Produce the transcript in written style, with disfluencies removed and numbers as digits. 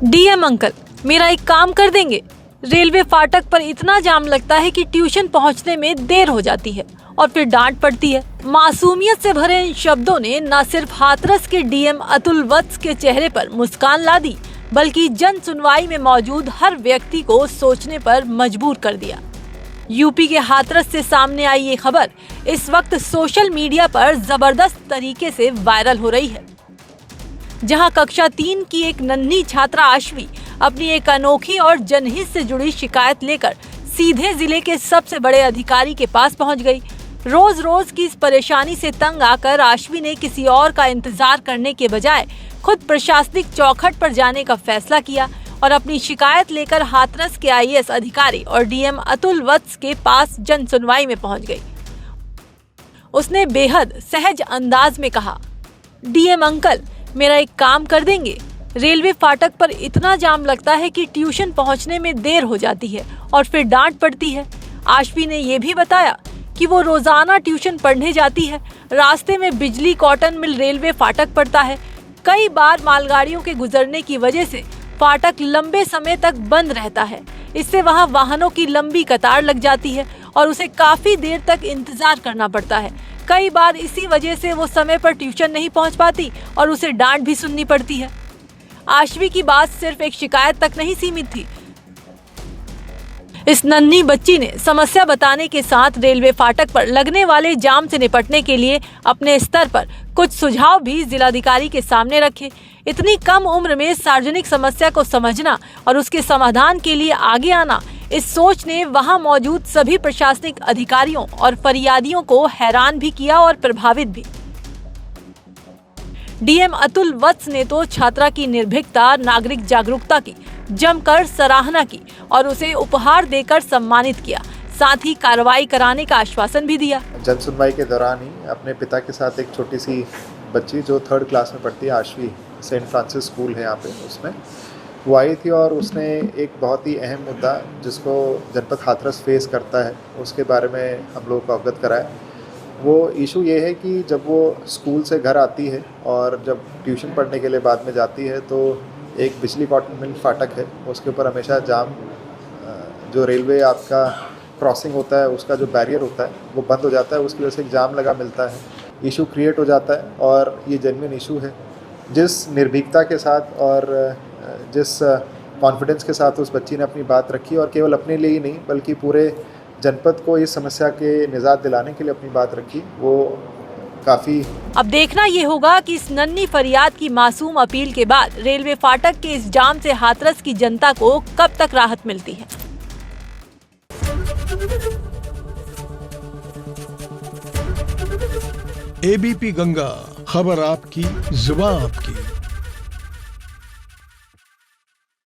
DM uncle, मेरा एक काम कर देंगे? रेलवे फाटक पर इतना जाम लगता है कि ट्यूशन पहुंचने में देर हो जाती है और फिर डांट पड़ती है। मासूमियत से भरे इन शब्दों ने न सिर्फ हाथरस के डीएम अतुल वत्स के चेहरे पर मुस्कान ला दी, बल्कि जन सुनवाई में मौजूद हर व्यक्ति को सोचने पर मजबूर कर दिया। यूपी के हाथरस से सामने आई ये खबर इस वक्त सोशल मीडिया पर जबरदस्त तरीके से वायरल हो रही है, जहां कक्षा 3 की एक नन्ही छात्रा आश्वी अपनी एक अनोखी और जनहित से जुड़ी शिकायत लेकर सीधे जिले के सबसे बड़े अधिकारी के पास पहुंच गई। रोज रोज की इस परेशानी से तंग आकर आश्वी ने किसी और का इंतजार करने के बजाय खुद प्रशासनिक चौखट पर जाने का फैसला किया और अपनी शिकायत लेकर हाथरस के आईएएस अधिकारी और डीएम अतुल वत्स के पास जन सुनवाई में पहुंच गई। उसने बेहद सहज अंदाज में कहा, डीएम अंकल, मेरा एक काम कर देंगे? रेलवे फाटक पर इतना जाम लगता है कि ट्यूशन पहुंचने में देर हो जाती है और फिर डांट पड़ती है। आश्वी ने यह भी बताया कि वो रोजाना ट्यूशन पढ़ने जाती है। रास्ते में बिजली कॉटन मिल रेलवे फाटक पड़ता है। कई बार मालगाड़ियों के गुजरने की वजह से फाटक लंबे समय तक बंद रहता है। इससे वहां वाहनों की लंबी कतार लग जाती है और उसे काफी देर तक इंतजार करना पड़ता है। कई बार इसी वजह से वो समय पर ट्यूशन नहीं पहुंच पाती और उसे डांट भी सुननी पड़ती है। आश्वी की बात सिर्फ एक शिकायत तक नहीं सीमित थी। इस नन्ही बच्ची ने समस्या बताने के साथ रेलवे फाटक पर लगने वाले जाम से निपटने के लिए अपने स्तर पर कुछ सुझाव भी जिलाधिकारी के सामने रखे। इतनी कम उम्र में सार्वजनिक समस्या को समझना और उसके समाधान के लिए आगे आना, इस सोच ने वहां मौजूद सभी प्रशासनिक अधिकारियों और फरियादियों को हैरान भी किया और प्रभावित भी। डीएम अतुल वत्स ने तो छात्रा की निर्भीकता, नागरिक जागरूकता की जमकर सराहना की और उसे उपहार देकर सम्मानित किया। साथ ही कार्रवाई कराने का आश्वासन भी दिया। जन सुनवाई के दौरान ही अपने पिता के साथ एक छोटी सी बच्ची जो 3rd क्लास में पढ़ती है, आश्वी, सेंट फ्रांसिस स्कूल है यहाँ पे, उसमें वो आई थी और उसने एक बहुत ही अहम मुद्दा जिसको जनपद हाथरस फेस करता है उसके बारे में हम लोगों को अवगत कराया। वो इशू ये है कि जब वो स्कूल से घर आती है और जब ट्यूशन पढ़ने के लिए बाद में जाती है तो एक बिजली कॉटन मिल फाटक है, उसके ऊपर हमेशा जाम, जो रेलवे आपका क्रॉसिंग होता है उसका जो बैरियर होता है वो बंद हो जाता है, उसकी वजह से एक जाम लगा मिलता है, इशू क्रिएट हो जाता है। और ये जेन्युइन इशू है। जिस निर्भीकता के साथ और जिस कॉन्फिडेंस के साथ उस बच्ची ने अपनी बात रखी और केवल अपने लिए ही नहीं बल्कि पूरे जनपद को इस समस्या के निजात दिलाने के लिए अपनी बात रखी, वो काफ़ी। अब देखना ये होगा कि इस नन्ही फरियाद की मासूम अपील के बाद रेलवे फाटक के इस जाम से हाथरस की जनता को कब तक राहत मिलती है। एबीपी गंगा, खबर आपकी, जुबान आपकी।